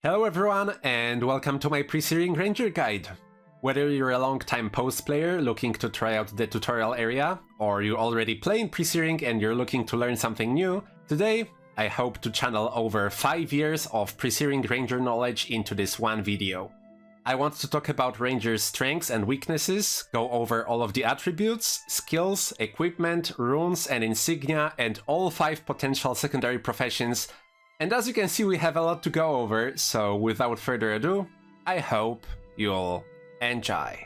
Hello everyone, and welcome to my Presearing Ranger guide. Whether you're a long-time post player looking to try out the tutorial area, or you already play in Presearing and you're looking to learn something new, today I hope to channel over 5 years of Presearing Ranger knowledge into this one video. I want to talk about Ranger's strengths and weaknesses, go over all of the attributes, skills, equipment, runes and insignia, and all 5 potential secondary professions. And as you can see, we have a lot to go over, so without further ado, I hope you'll enjoy.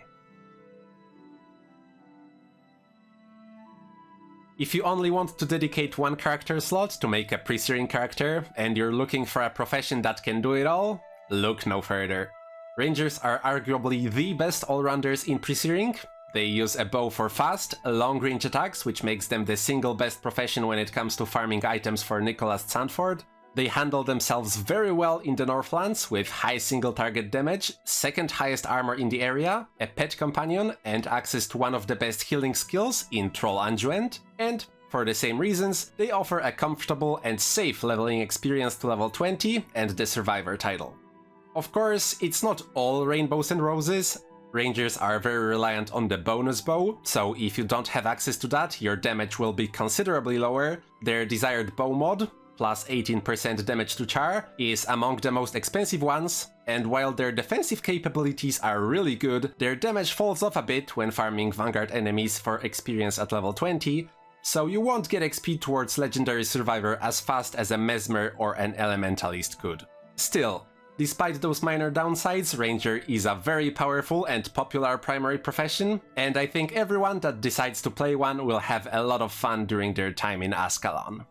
If you only want to dedicate one character slot to make a Presearing character, and you're looking for a profession that can do it all, look no further. Rangers are arguably the best all-rounders in Presearing. They use a bow for fast, long-range attacks, which makes them the single best profession when it comes to farming items for Nicholas Sandford. They handle themselves very well in the Northlands with high single target damage, second highest armor in the area, a pet companion, and access to one of the best healing skills in Troll Unguent, and for the same reasons, they offer a comfortable and safe leveling experience to level 20 and the Survivor title. Of course, it's not all rainbows and roses. Rangers are very reliant on the bonus bow, so if you don't have access to that, your damage will be considerably lower. Their desired bow mod, plus 18% damage to char, is among the most expensive ones, and while their defensive capabilities are really good, their damage falls off a bit when farming Vanguard enemies for experience at level 20, so you won't get XP towards Legendary Survivor as fast as a Mesmer or an Elementalist could. Still, despite those minor downsides, Ranger is a very powerful and popular primary profession, and I think everyone that decides to play one will have a lot of fun during their time in Ascalon.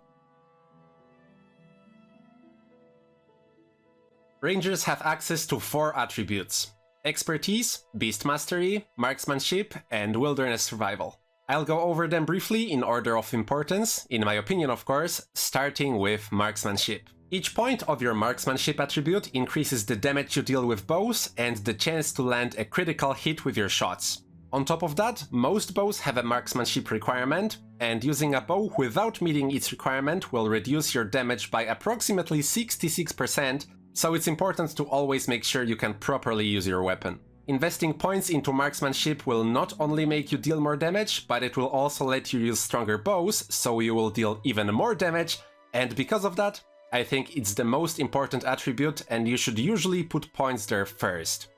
Rangers have access to 4 attributes: Expertise, Beast Mastery, Marksmanship, and Wilderness Survival. I'll go over them briefly in order of importance, in my opinion of course, starting with Marksmanship. Each point of your Marksmanship attribute increases the damage you deal with bows and the chance to land a critical hit with your shots. On top of that, most bows have a Marksmanship requirement, and using a bow without meeting its requirement will reduce your damage by approximately 66%, so it's important to always make sure you can properly use your weapon. Investing points into Marksmanship will not only make you deal more damage, but it will also let you use stronger bows, so you will deal even more damage, and because of that, I think it's the most important attribute and you should usually put points there first.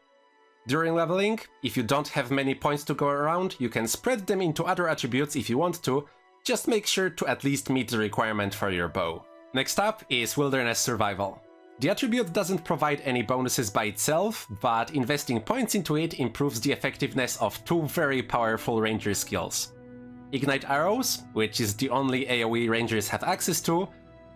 During leveling, if you don't have many points to go around, you can spread them into other attributes if you want to, just make sure to at least meet the requirement for your bow. Next up is Wilderness Survival. The attribute doesn't provide any bonuses by itself, but investing points into it improves the effectiveness of 2 very powerful ranger skills: Ignite Arrows, which is the only AoE rangers have access to,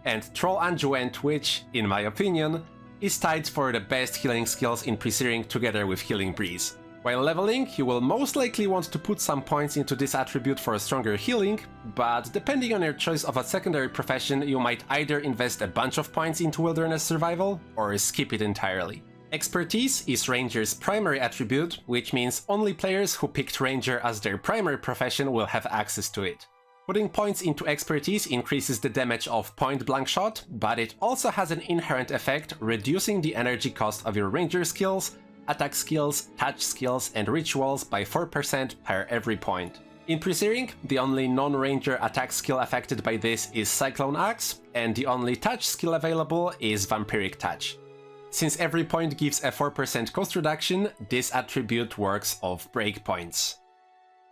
and Troll Unguent, which, in my opinion, is tied for the best healing skills in Presearing together with Healing Breeze. While leveling, you will most likely want to put some points into this attribute for stronger healing, but depending on your choice of a secondary profession, you might either invest a bunch of points into Wilderness Survival, or skip it entirely. Expertise is Ranger's primary attribute, which means only players who picked Ranger as their primary profession will have access to it. Putting points into Expertise increases the damage of point-blank shot, but it also has an inherent effect, reducing the energy cost of your Ranger skills, attack skills, touch skills, and rituals by 4% per every point. In Presearing, the only non-ranger attack skill affected by this is Cyclone Axe, and the only touch skill available is Vampiric Touch. Since every point gives a 4% cost reduction, this attribute works off breakpoints.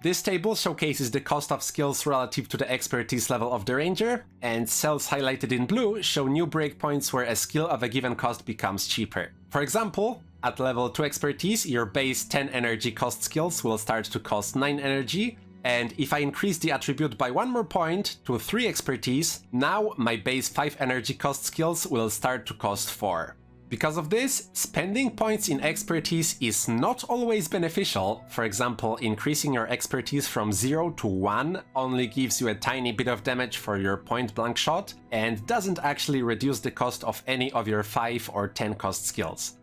This table showcases the cost of skills relative to the expertise level of the ranger, and cells highlighted in blue show new breakpoints where a skill of a given cost becomes cheaper. For example, at level 2 expertise, your base 10 energy cost skills will start to cost 9 energy, and if I increase the attribute by 1 more point to 3 expertise, now my base 5 energy cost skills will start to cost 4. Because of this, spending points in expertise is not always beneficial. For example, increasing your expertise from 0 to 1 only gives you a tiny bit of damage for your point-blank shot, and doesn't actually reduce the cost of any of your 5 or 10 cost skills.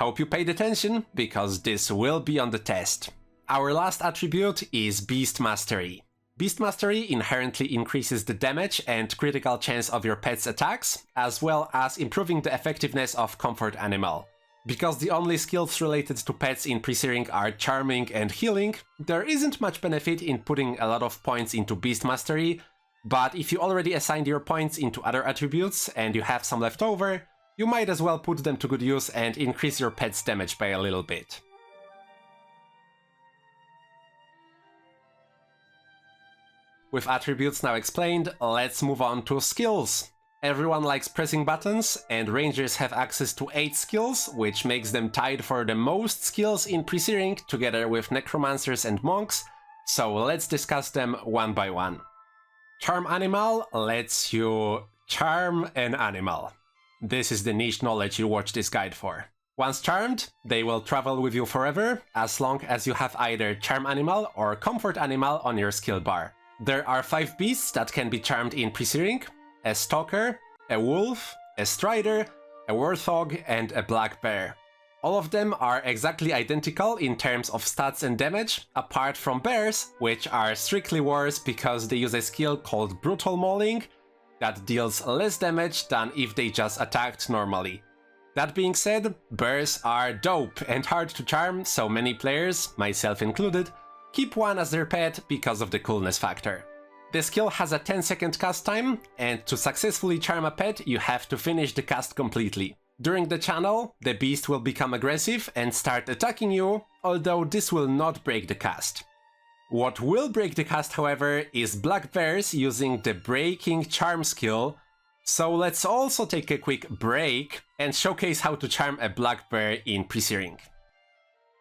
Hope you paid attention, because this will be on the test. Our last attribute is Beast Mastery. Beast Mastery inherently increases the damage and critical chance of your pet's attacks, as well as improving the effectiveness of Comfort Animal. Because the only skills related to pets in Presearing are Charming and Healing, there isn't much benefit in putting a lot of points into Beast Mastery, but if you already assigned your points into other attributes and you have some left over, you might as well put them to good use and increase your pet's damage by a little bit. With attributes now explained, let's move on to skills. Everyone likes pressing buttons, and Rangers have access to 8 skills, which makes them tied for the most skills in Presearing, together with Necromancers and Monks, so let's discuss them one by one. Charm Animal lets you charm an animal. This is the niche knowledge you watch this guide for. Once charmed, they will travel with you forever, as long as you have either Charm Animal or Comfort Animal on your skill bar. There are 5 beasts that can be charmed in Presearing: a Stalker, a Wolf, a Strider, a Warthog, and a Black Bear. All of them are exactly identical in terms of stats and damage, apart from bears, which are strictly worse because they use a skill called Brutal Mauling that deals less damage than if they just attacked normally. That being said, bears are dope and hard to charm, so many players, myself included, keep one as their pet because of the coolness factor. The skill has a 10-second cast time, and to successfully charm a pet, you have to finish the cast completely. During the channel, the beast will become aggressive and start attacking you, although this will not break the cast. What will break the cast, however, is black bears using the Breaking Charm skill, so let's also take a quick break and showcase how to charm a black bear in Presearing.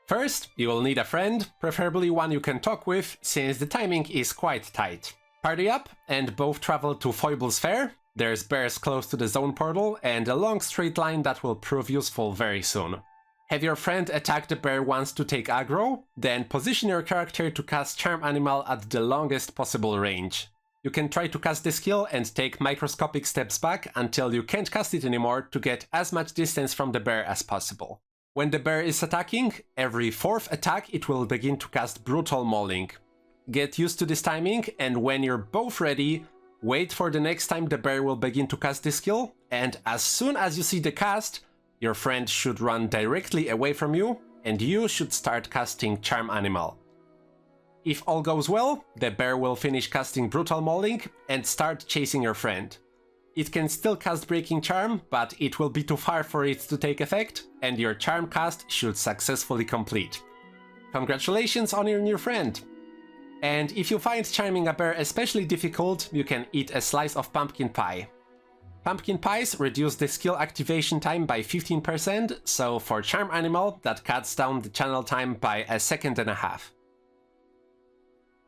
First, you will need a friend, preferably one you can talk with, since the timing is quite tight. Party up and both travel to Foible's Fair. There's bears close to the zone portal and a long straight line that will prove useful very soon. Have your friend attack the bear once to take aggro, then position your character to cast Charm Animal at the longest possible range. You can try to cast the skill and take microscopic steps back until you can't cast it anymore to get as much distance from the bear as possible. When the bear is attacking, every 4th attack it will begin to cast Brutal Mauling. Get used to this timing, and when you're both ready, wait for the next time the bear will begin to cast this skill, and as soon as you see the cast, your friend should run directly away from you, and you should start casting Charm Animal. If all goes well, the bear will finish casting Brutal Mauling and start chasing your friend. It can still cast Breaking Charm, but it will be too far for it to take effect, and your charm cast should successfully complete. Congratulations on your new friend! And if you find charming a bear especially difficult, you can eat a slice of pumpkin pie. Pumpkin pies reduce the skill activation time by 15%, so for Charm Animal that cuts down the channel time by 1.5 seconds.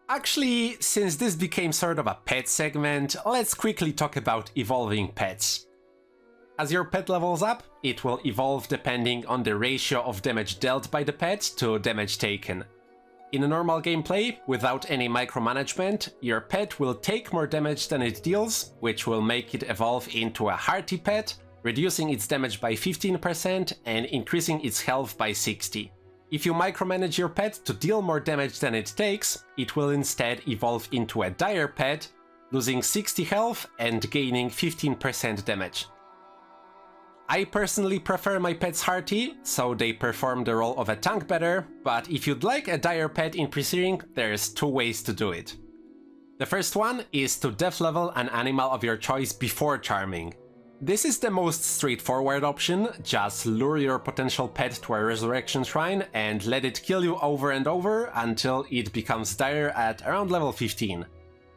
Actually, since this became sort of a pet segment, let's quickly talk about evolving pets. As your pet levels up, it will evolve depending on the ratio of damage dealt by the pet to damage taken. In a normal gameplay, without any micromanagement, your pet will take more damage than it deals, which will make it evolve into a hearty pet, reducing its damage by 15% and increasing its health by 60%. If you micromanage your pet to deal more damage than it takes, it will instead evolve into a dire pet, losing 60 health and gaining 15% damage. I personally prefer my pets hearty, so they perform the role of a tank better, but if you'd like a dire pet in Presearing, there's 2 ways to do it. The first one is to death level an animal of your choice before charming. This is the most straightforward option, just lure your potential pet to a resurrection shrine and let it kill you over and over until it becomes dire at around level 15.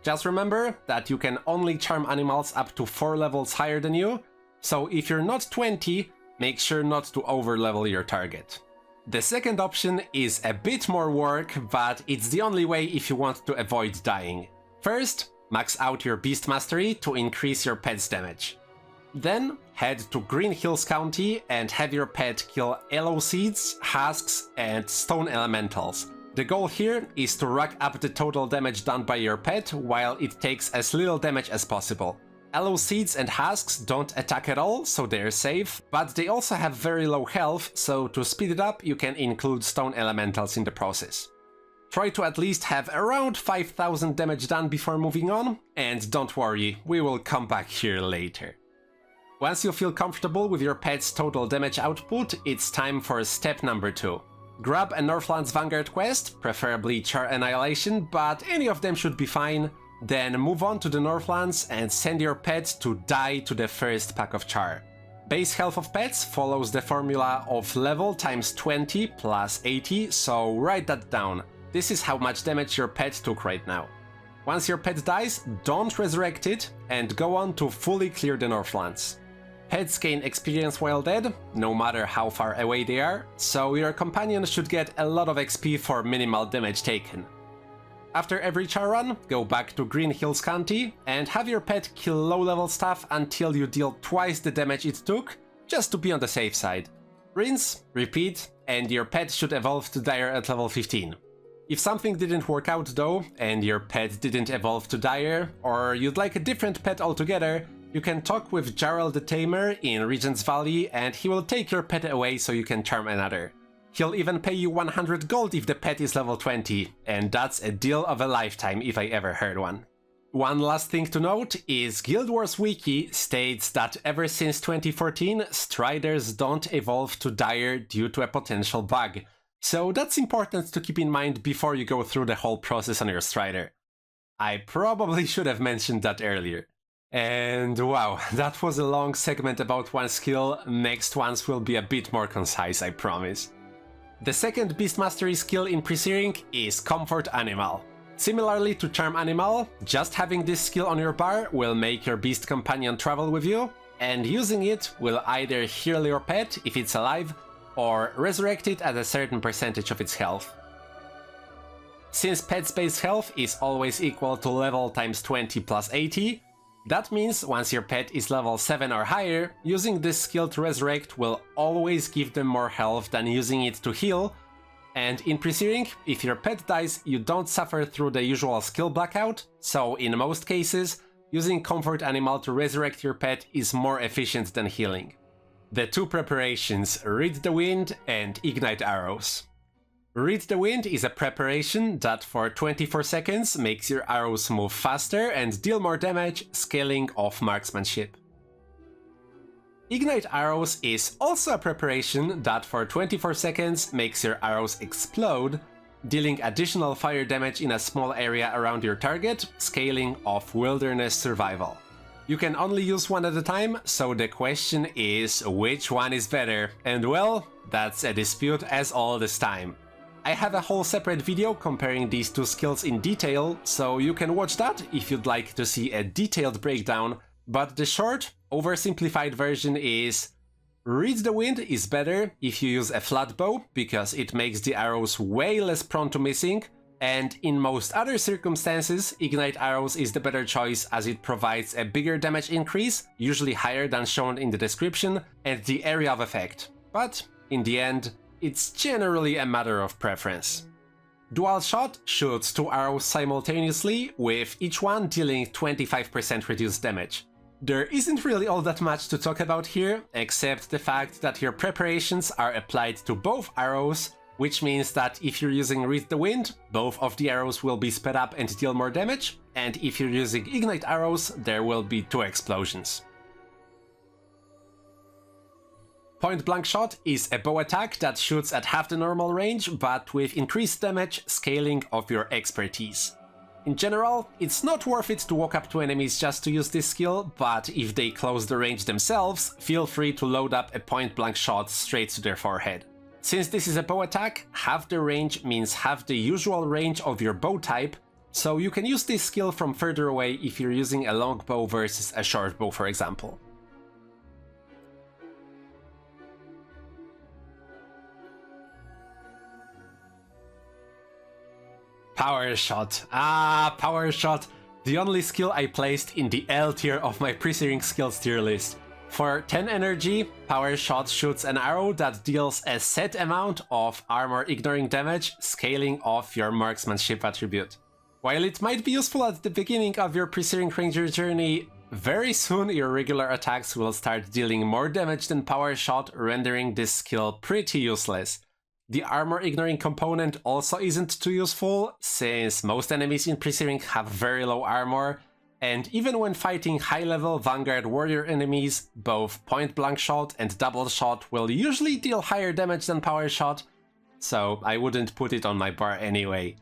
Just remember that you can only charm animals up to 4 levels higher than you, so if you're not 20, make sure not to overlevel your target. The second option is a bit more work, but it's the only way if you want to avoid dying. First, max out your Beast Mastery to increase your pet's damage. Then, head to Green Hills County and have your pet kill Aloe Seeds, Husks, and Stone Elementals. The goal here is to rack up the total damage done by your pet while it takes as little damage as possible. Aloe Seeds and Husks don't attack at all, so they're safe, but they also have very low health, so to speed it up you can include Stone Elementals in the process. Try to at least have around 5000 damage done before moving on, and don't worry, we will come back here later. Once you feel comfortable with your pet's total damage output, it's time for step number 2. Grab a Northlands Vanguard quest, preferably Char Annihilation, but any of them should be fine. Then move on to the Northlands and send your pet to die to the first pack of Char. Base health of pets follows the formula of level times 20 plus 80, so write that down. This is how much damage your pet took right now. Once your pet dies, don't resurrect it and go on to fully clear the Northlands. Pets gain experience while dead, no matter how far away they are, so your companion should get a lot of XP for minimal damage taken. After every Char run, go back to Green Hills County and have your pet kill low-level stuff until you deal twice the damage it took, just to be on the safe side. Rinse, repeat, and your pet should evolve to Dire at level 15. If something didn't work out though, and your pet didn't evolve to Dire, or you'd like a different pet altogether, you can talk with Jarl the Tamer in Regent's Valley and he will take your pet away so you can charm another. He'll even pay you 100 gold if the pet is level 20, and that's a deal of a lifetime if I ever heard one. One last thing to note is Guild Wars Wiki states that ever since 2014, Striders don't evolve to Dire due to a potential bug. So that's important to keep in mind before you go through the whole process on your Strider. I probably should have mentioned that earlier. And wow, that was a long segment about one skill. Next ones will be a bit more concise, I promise. The second Beast Mastery skill in Presearing is Comfort Animal. Similarly to Charm Animal, just having this skill on your bar will make your beast companion travel with you, and using it will either heal your pet if it's alive, or resurrect it at a certain percentage of its health. Since pet's base health is always equal to level times 20 plus 80, that means once your pet is level 7 or higher, using this skill to resurrect will always give them more health than using it to heal, and in Presearing, if your pet dies, you don't suffer through the usual skill blackout, so in most cases, using Comfort Animal to resurrect your pet is more efficient than healing. The two preparations, Read the Wind and Ignite Arrows. Read the Wind is a preparation that for 24 seconds makes your arrows move faster and deal more damage, scaling off marksmanship. Ignite Arrows is also a preparation that for 24 seconds makes your arrows explode, dealing additional fire damage in a small area around your target, scaling off wilderness survival. You can only use one at a time, so the question is which one is better, and well, that's a dispute as all this time. I have a whole separate video comparing these two skills in detail, so you can watch that if you'd like to see a detailed breakdown, but the short, oversimplified version is Read the Wind is better if you use a flat bow, because it makes the arrows way less prone to missing, and in most other circumstances, Ignite Arrows is the better choice as it provides a bigger damage increase, usually higher than shown in the description, and the area of effect. But in the end, it's generally a matter of preference. Dual Shot shoots 2 arrows simultaneously, with each one dealing 25% reduced damage. There isn't really all that much to talk about here, except the fact that your preparations are applied to both arrows, which means that if you're using Read the Wind, both of the arrows will be sped up and deal more damage, and if you're using Ignite Arrows, there will be 2 explosions. Point Blank Shot is a bow attack that shoots at half the normal range, but with increased damage, scaling of your expertise. In general, it's not worth it to walk up to enemies just to use this skill, but if they close the range themselves, feel free to load up a Point Blank Shot straight to their forehead. Since this is a bow attack, half the range means half the usual range of your bow type, so you can use this skill from further away if you're using a long bow versus a short bow, for example. Power Shot. Power Shot. The only skill I placed in the L tier of my Presearing skills tier list. For 10 energy, Power Shot shoots an arrow that deals a set amount of armor ignoring damage, scaling off your marksmanship attribute. While it might be useful at the beginning of your Presearing Ranger journey, very soon your regular attacks will start dealing more damage than Power Shot, rendering this skill pretty useless. The armor ignoring component also isn't too useful, since most enemies in Presearing have very low armor, and even when fighting high-level Vanguard warrior enemies, both point-blank shot and double shot will usually deal higher damage than power shot, so I wouldn't put it on my bar anyway.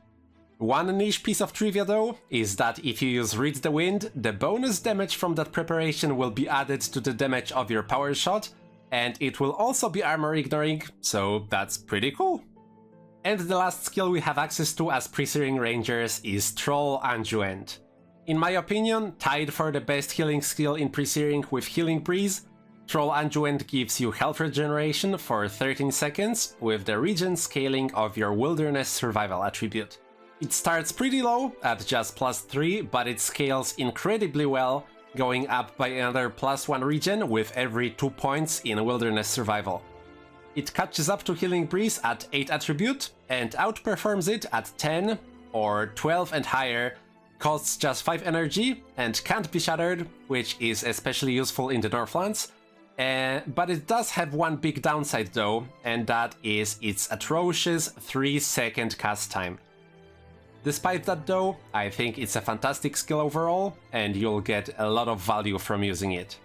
One niche piece of trivia though is that if you use Read the Wind, the bonus damage from that preparation will be added to the damage of your power shot, and it will also be armor ignoring, so that's pretty cool. And the last skill we have access to as Presearing Rangers is Troll Unduent. In my opinion, tied for the best healing skill in Presearing with Healing Breeze, Troll Unduent gives you health regeneration for 13 seconds with the regen scaling of your Wilderness Survival attribute. It starts pretty low at just +3, but it scales incredibly well, going up by another +1 regen with every 2 points in Wilderness Survival. It catches up to Healing Breeze at 8 attribute and outperforms it at 10 or 12 and higher, costs just 5 energy and can't be shattered, which is especially useful in the Northlands. But it does have one big downside though, and that is its atrocious 3-second cast time. Despite that though, I think it's a fantastic skill overall, and you'll get a lot of value from using it.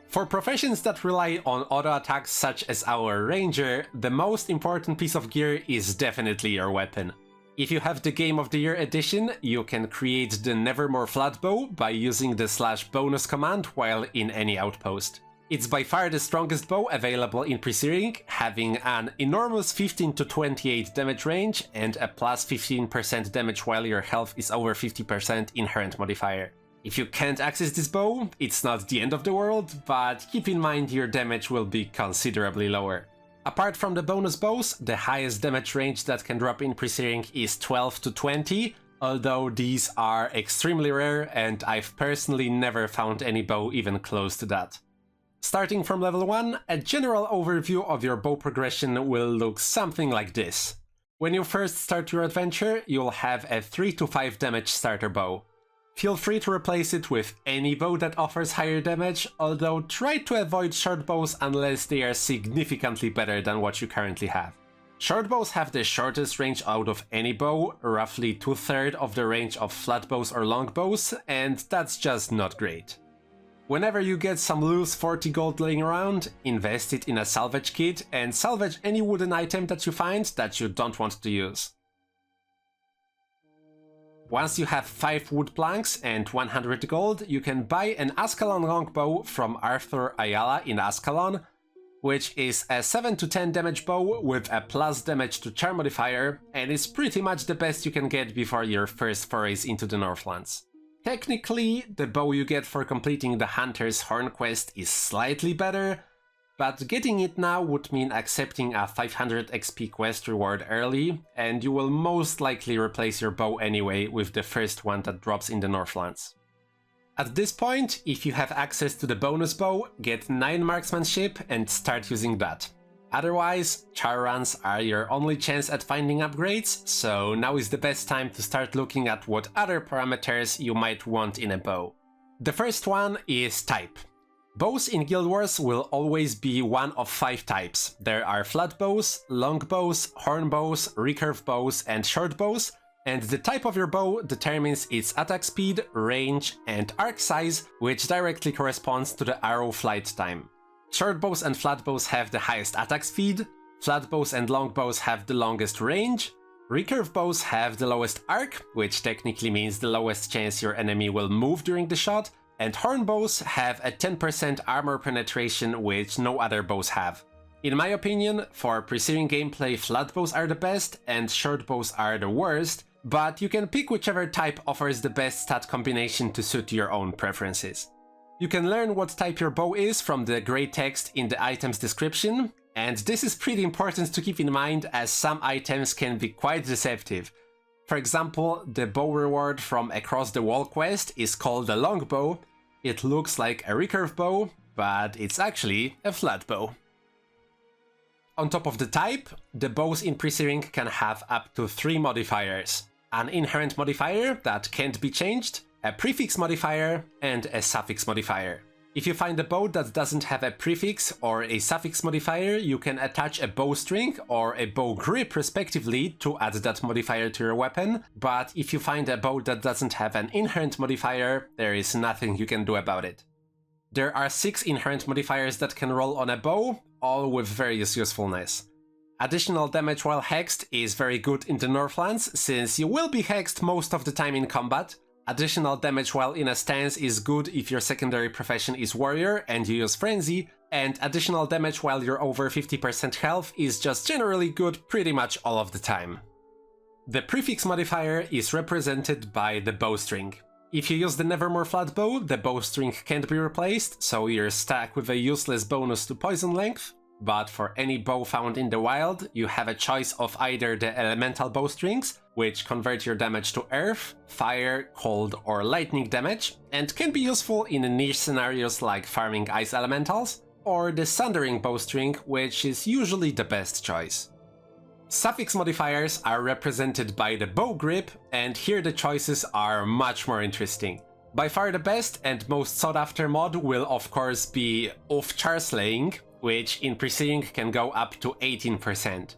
For professions that rely on auto attacks such as our ranger, the most important piece of gear is definitely your weapon. If you have the Game of the Year edition, you can create the Nevermore Flatbow by using the /bonus command while in any outpost. It's by far the strongest bow available in Presearing, having an enormous 15 to 28 damage range and a plus 15% damage while your health is over 50% inherent modifier. If you can't access this bow, it's not the end of the world, but keep in mind your damage will be considerably lower. Apart from the bonus bows, the highest damage range that can drop in Presearing is 12 to 20, although these are extremely rare and I've personally never found any bow even close to that. Starting from level 1, a general overview of your bow progression will look something like this. When you first start your adventure, you'll have a 3 to 5 damage starter bow. Feel free to replace it with any bow that offers higher damage, although try to avoid short bows unless they are significantly better than what you currently have. Short bows have the shortest range out of any bow, roughly 2/3 of the range of flat bows or long bows, and that's just not great. Whenever you get some loose 40 gold laying around, invest it in a salvage kit and salvage any wooden item that you find that you don't want to use. Once you have 5 wood planks and 100 gold, you can buy an Ascalon longbow from Arthur Ayala in Ascalon, which is a 7 to 10 damage bow with a plus damage to charm modifier, and is pretty much the best you can get before your first forays into the Northlands. Technically, the bow you get for completing the Hunter's Horn quest is slightly better, but getting it now would mean accepting a 500 XP quest reward early, and you will most likely replace your bow anyway with the first one that drops in the Northlands. At this point, if you have access to the bonus bow, get 9 marksmanship and start using that. Otherwise, char runs are your only chance at finding upgrades, so now is the best time to start looking at what other parameters you might want in a bow. The first one is type. Bows in Guild Wars will always be one of 5 types. There are flat bows, long bows, horn bows, recurve bows, and short bows, and the type of your bow determines its attack speed, range, and arc size, which directly corresponds to the arrow flight time. Short bows and flat bows have the highest attack speed, flat bows and long bows have the longest range, recurve bows have the lowest arc, which technically means the lowest chance your enemy will move during the shot, and horn bows have a 10% armor penetration, which no other bows have. In my opinion, for Presearing gameplay, flat bows are the best and short bows are the worst, but you can pick whichever type offers the best stat combination to suit your own preferences. You can learn what type your bow is from the grey text in the item's description, and this is pretty important to keep in mind as some items can be quite deceptive. For example, the bow reward from Across the Wall quest is called a longbow. It looks like a recurve bow, but it's actually a flat bow. On top of the type, the bows in Presearing can have up to 3 modifiers. An inherent modifier that can't be changed, a prefix modifier, and a suffix modifier. If you find a bow that doesn't have a prefix or a suffix modifier, you can attach a bowstring or a bow grip respectively to add that modifier to your weapon, but if you find a bow that doesn't have an inherent modifier, there is nothing you can do about it. There are 6 inherent modifiers that can roll on a bow, all with various usefulness. Additional damage while hexed is very good in the Northlands, since you will be hexed most of the time in combat. Additional damage while in a stance is good if your secondary profession is warrior and you use frenzy, and additional damage while you're over 50% health is just generally good pretty much all of the time. The prefix modifier is represented by the bowstring. If you use the Nevermore flat bow, the bowstring can't be replaced, so you're stuck with a useless bonus to poison length. But for any bow found in the wild, you have a choice of either the elemental bowstrings, which convert your damage to earth, fire, cold, or lightning damage, and can be useful in niche scenarios like farming ice elementals, or the sundering bowstring, which is usually the best choice. Suffix modifiers are represented by the bow grip, and here the choices are much more interesting. By far the best and most sought after mod will of course be Off-Char Slaying, which in Presearing can go up to 18%.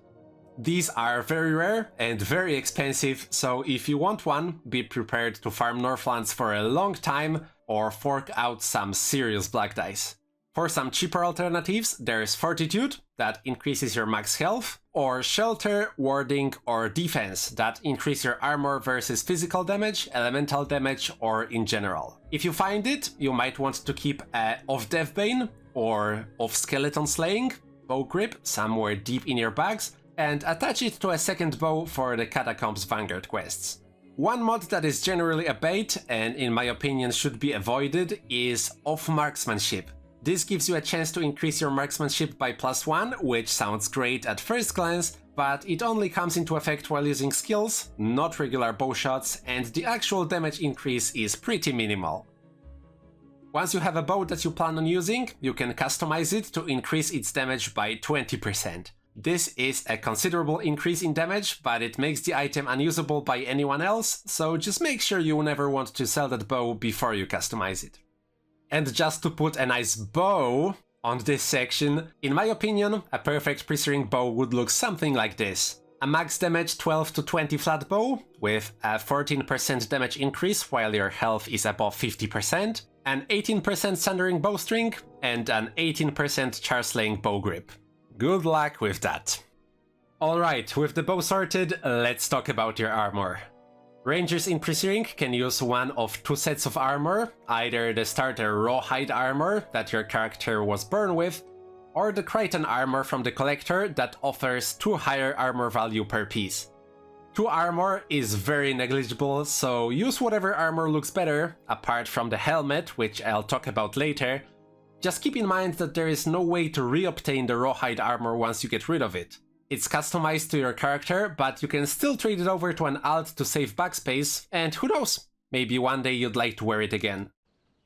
These are very rare and very expensive, so if you want one, be prepared to farm Northlands for a long time or fork out some serious black dice. For some cheaper alternatives, there's Fortitude, that increases your max health, or Shelter, Warding, or Defense, that increase your armor versus physical damage, elemental damage, or in general. If you find it, you might want to keep a Off Deathbane, or Off Skeleton Slaying bow grip somewhere deep in your bags, and attach it to a second bow for the Catacombs Vanguard quests. One mod that is generally a bait, and in my opinion should be avoided, is Off Marksmanship. This gives you a chance to increase your marksmanship by +1, which sounds great at first glance, but it only comes into effect while using skills, not regular bow shots, and the actual damage increase is pretty minimal. Once you have a bow that you plan on using, you can customize it to increase its damage by 20%. This is a considerable increase in damage, but it makes the item unusable by anyone else, so just make sure you never want to sell that bow before you customize it. And just to put a nice bow on this section, in my opinion, a perfect Presearing bow would look something like this. A max damage 12 to 20 flat bow, with a 14% damage increase while your health is above 50%, an 18% sundering bowstring, and an 18% char-slaying bow grip. Good luck with that. Alright, with the bow sorted, let's talk about your armor. Rangers in Presearing can use one of 2 sets of armor, either the starter rawhide armor that your character was born with, or the Crichton armor from the collector that offers 2 higher armor value per piece. 2 armor is very negligible, so use whatever armor looks better, apart from the helmet, which I'll talk about later. Just keep in mind that there is no way to re-obtain the rawhide armor once you get rid of it. It's customized to your character, but you can still trade it over to an alt to save backspace, and who knows, maybe one day you'd like to wear it again.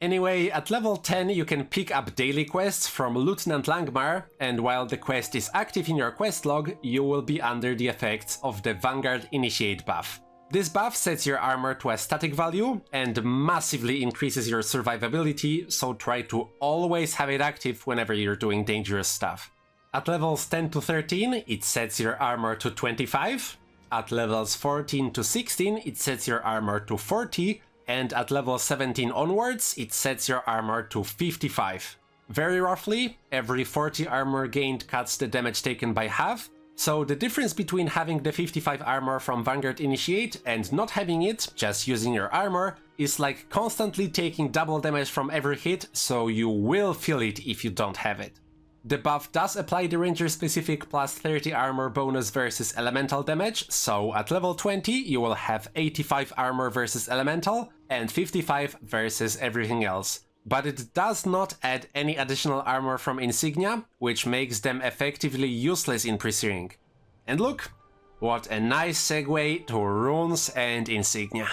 Anyway, at level 10 you can pick up daily quests from Lieutenant Langmar, and while the quest is active in your quest log, you will be under the effects of the Vanguard Initiate buff. This buff sets your armor to a static value and massively increases your survivability, so try to always have it active whenever you're doing dangerous stuff. At levels 10 to 13, it sets your armor to 25, at levels 14 to 16, it sets your armor to 40, and at level 17 onwards, it sets your armor to 55. Very roughly, every 40 armor gained cuts the damage taken by half, so the difference between having the 55 armor from Vanguard Initiate and not having it, just using your armor, is like constantly taking double damage from every hit, so you will feel it if you don't have it. The buff does apply the ranger-specific plus 30 armor bonus versus elemental damage, so at level 20 you will have 85 armor versus elemental and 55 versus everything else. But it does not add any additional armor from Insignia, which makes them effectively useless in Presearing. And look, what a nice segue to runes and Insignia.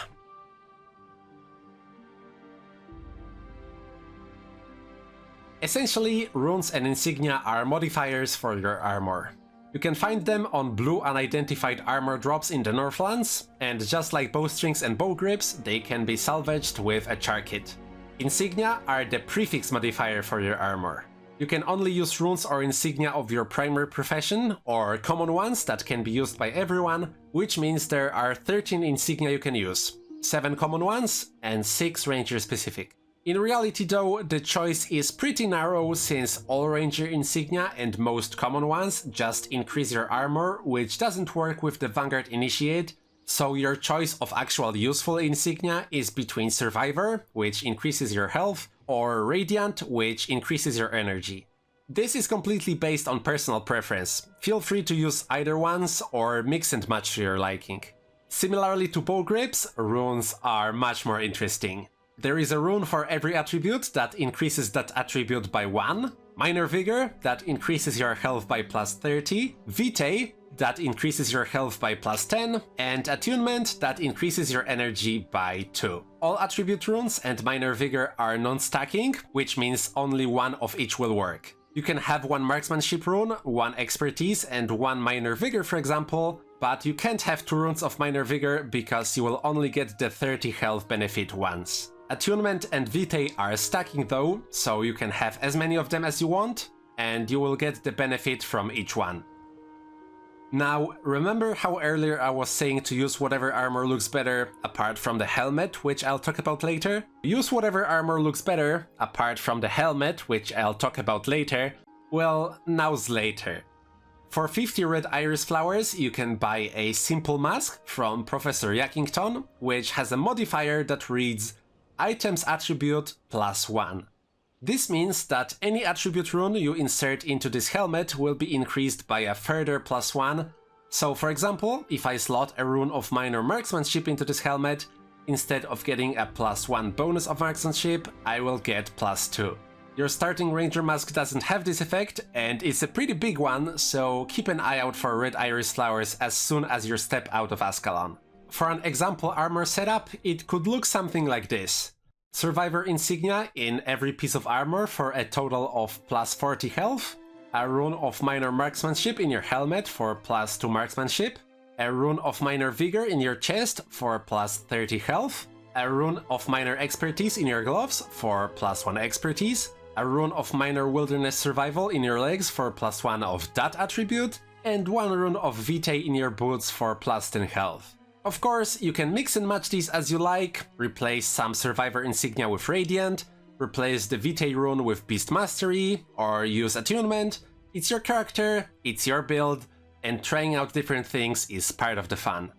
Essentially, runes and insignia are modifiers for your armor. You can find them on blue unidentified armor drops in the Northlands, and just like bowstrings and bow grips, they can be salvaged with a char kit. Insignia are the prefix modifier for your armor. You can only use runes or insignia of your primary profession, or common ones that can be used by everyone, which means there are 13 insignia you can use, 7 common ones and 6 ranger specific. In reality though, the choice is pretty narrow since all ranger insignia and most common ones just increase your armor, which doesn't work with the Vanguard Initiate, so your choice of actual useful insignia is between Survivor, which increases your health, or Radiant, which increases your energy. This is completely based on personal preference. Feel free to use either ones or mix and match to your liking. Similarly to bow grips, runes are much more interesting. There is a rune for every attribute that increases that attribute by 1, Minor Vigor that increases your health by plus 30, Vitae that increases your health by plus 10, and Attunement that increases your energy by 2. All attribute runes and Minor Vigor are non-stacking, which means only one of each will work. You can have one Marksmanship rune, one Expertise, and one Minor Vigor for example, but you can't have 2 runes of Minor Vigor because you will only get the 30 health benefit once. Attunement and Vitae are stacking though, so you can have as many of them as you want, and you will get the benefit from each one. Now, remember how earlier I was saying to use whatever armor looks better apart from the helmet, which I'll talk about later? Use whatever armor looks better apart from the helmet, which I'll talk about later. Well, now's later. For 50 red iris flowers, you can buy a simple mask from Professor Yackington, which has a modifier that reads Items Attribute plus 1. This means that any attribute rune you insert into this helmet will be increased by a further plus 1. So for example, if I slot a rune of minor marksmanship into this helmet, instead of getting a plus 1 bonus of marksmanship, I will get plus 2. Your starting ranger mask doesn't have this effect, and it's a pretty big one, so keep an eye out for red iris flowers as soon as you step out of Ascalon. For an example armor setup, it could look something like this. Survivor insignia in every piece of armor for a total of plus 40 health, a rune of minor marksmanship in your helmet for plus 2 marksmanship, a rune of minor vigor in your chest for plus 30 health, a rune of minor expertise in your gloves for plus 1 expertise, a rune of minor wilderness survival in your legs for plus 1 of that attribute, and 1 rune of vitae in your boots for plus 10 health. Of course, you can mix and match these as you like, replace some Survivor insignia with Radiant, replace the Vitae rune with Beast Mastery, or use Attunement. It's your character, it's your build, and trying out different things is part of the fun.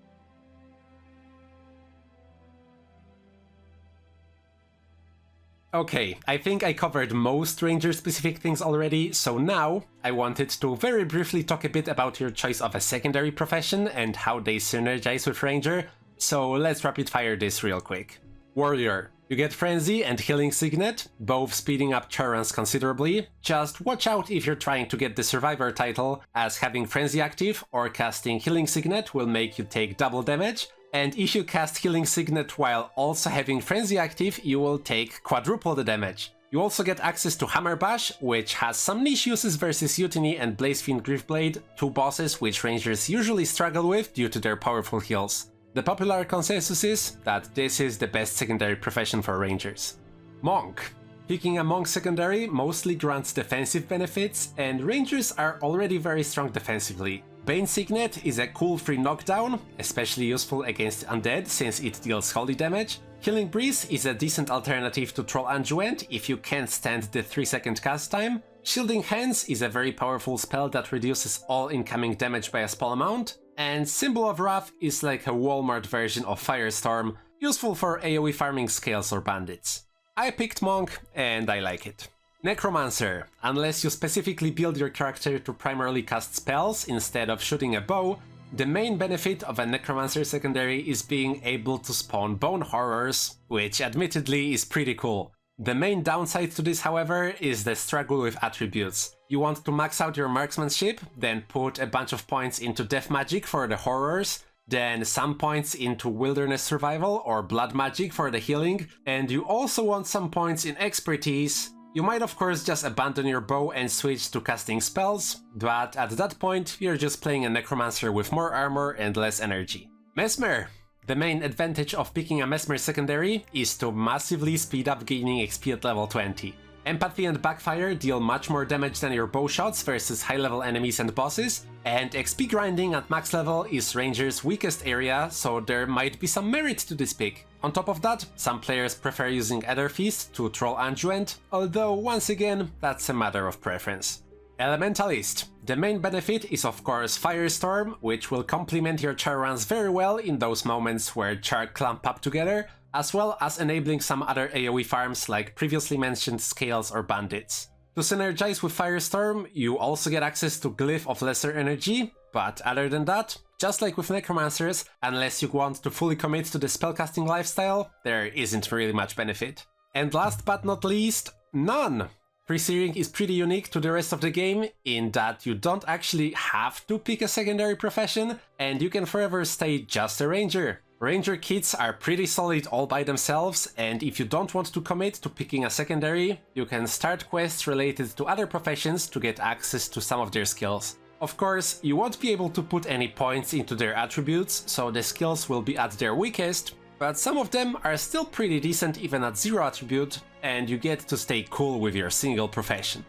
Okay, I think I covered most ranger-specific things already, so now I wanted to very briefly talk a bit about your choice of a secondary profession and how they synergize with ranger, so let's rapid fire this real quick. Warrior. You get Frenzy and Healing Signet, both speeding up char runs considerably. Just watch out if you're trying to get the Survivor title, as having Frenzy active or casting Healing Signet will make you take double damage, and if you cast Healing Signet while also having Frenzy active, you will take quadruple the damage. You also get access to Hammer Bash, which has some niche uses versus Mutiny and Blazefiend Griefblade, 2 bosses which rangers usually struggle with due to their powerful heals. The popular consensus is that this is the best secondary profession for rangers. Monk. Picking a monk secondary mostly grants defensive benefits, and rangers are already very strong defensively. Bane Signet is a cool free knockdown, especially useful against undead since it deals holy damage. Healing Breeze is a decent alternative to Troll Unguent if you can't stand the 3-second cast time. Shielding Hands is a very powerful spell that reduces all incoming damage by a small amount. And Symbol of Wrath is like a Walmart version of Firestorm, useful for AoE farming scales or bandits. I picked Monk, and I like it. Necromancer. Unless you specifically build your character to primarily cast spells instead of shooting a bow, the main benefit of a Necromancer secondary is being able to spawn bone horrors, which admittedly is pretty cool. The main downside to this, however, is the struggle with attributes. You want to max out your marksmanship, then put a bunch of points into death magic for the horrors, then some points into wilderness survival or blood magic for the healing, and you also want some points in expertise. You might of course just abandon your bow and switch to casting spells, but at that point you're just playing a necromancer with more armor and less energy. Mesmer. The main advantage of picking a Mesmer secondary is to massively speed up gaining XP at level 20. Empathy and Backfire deal much more damage than your bow shots versus high-level enemies and bosses, and XP grinding at max level is Ranger's weakest area, so there might be some merit to this pick. On top of that, some players prefer using Aetherfist to troll Anduent, although once again, that's a matter of preference. Elementalist. The main benefit is of course Firestorm, which will complement your char runs very well in those moments where char clump up together, as well as enabling some other AoE farms like previously mentioned Scales or Bandits. To synergize with Firestorm, you also get access to Glyph of Lesser Energy, but other than that, just like with Necromancers, unless you want to fully commit to the spellcasting lifestyle, there isn't really much benefit. And last but not least, none! Presearing is pretty unique to the rest of the game in that you don't actually have to pick a secondary profession, and you can forever stay just a ranger. Ranger kits are pretty solid all by themselves, and if you don't want to commit to picking a secondary, you can start quests related to other professions to get access to some of their skills. Of course, you won't be able to put any points into their attributes, so the skills will be at their weakest, but some of them are still pretty decent even at 0 attribute, and you get to stay cool with your single profession.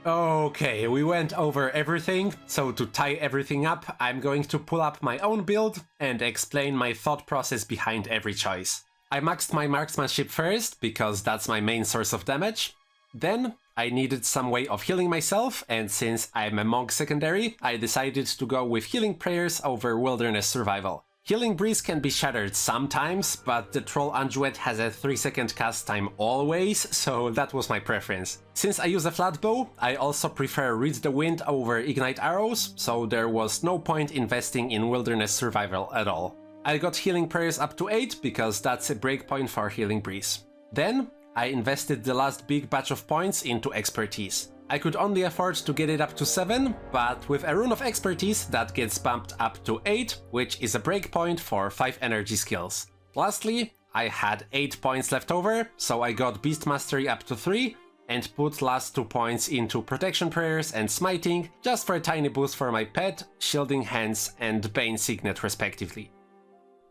Okay, we went over everything, so to tie everything up, I'm going to pull up my own build and explain my thought process behind every choice. I maxed my marksmanship first, because that's my main source of damage. Then, I needed some way of healing myself, and since I'm a monk secondary, I decided to go with healing prayers over wilderness survival. Healing Breeze can be shattered sometimes, but the troll Anduet has a 3-second cast time always, so that was my preference. Since I use a flat bow, I also prefer Read the Wind over Ignite Arrows, so there was no point investing in wilderness survival at all. I got Healing Prayers up to 8 because that's a breakpoint for Healing Breeze. Then, I invested the last big batch of points into Expertise. I could only afford to get it up to 7, but with a Rune of Expertise that gets bumped up to 8, which is a breakpoint for 5 energy skills. Lastly, I had 8 points left over, so I got Beast Mastery up to 3, and put last 2 points into Protection Prayers and Smiting, just for a tiny boost for my pet, Shielding Hands and Bane Signet respectively.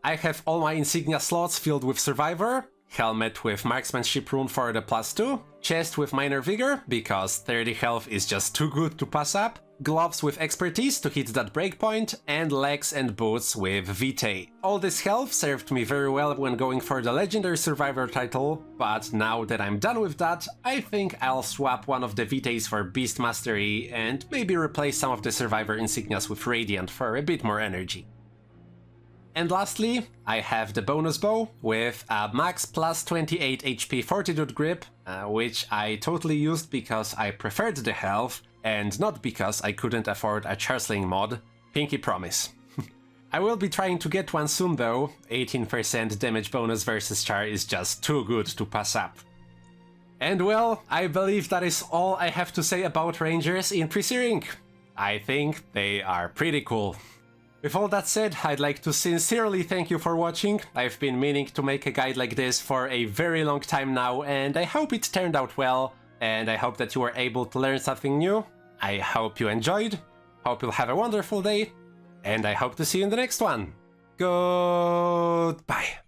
I have all my Insignia slots filled with Survivor, Helmet with Marksmanship Rune for the +2, Chest with Minor Vigor, because 30 health is just too good to pass up, Gloves with Expertise to hit that breakpoint, and Legs and Boots with Vitae. All this health served me very well when going for the Legendary Survivor title, but now that I'm done with that, I think I'll swap one of the Vitaes for Beast Mastery and maybe replace some of the Survivor Insignias with Radiant for a bit more energy. And lastly, I have the bonus bow with a max plus 28 HP Fortitude grip, which I totally used because I preferred the health, and not because I couldn't afford a charsling mod. Pinky promise. I will be trying to get one soon though, 18% damage bonus versus char is just too good to pass up. And well, I believe that is all I have to say about Rangers in Presearing. I think they are pretty cool. With all that said, I'd like to sincerely thank you for watching. I've been meaning to make a guide like this for a very long time now, and I hope it turned out well, and I hope that you were able to learn something new. I hope you enjoyed, hope you'll have a wonderful day, and I hope to see you in the next one. Goodbye.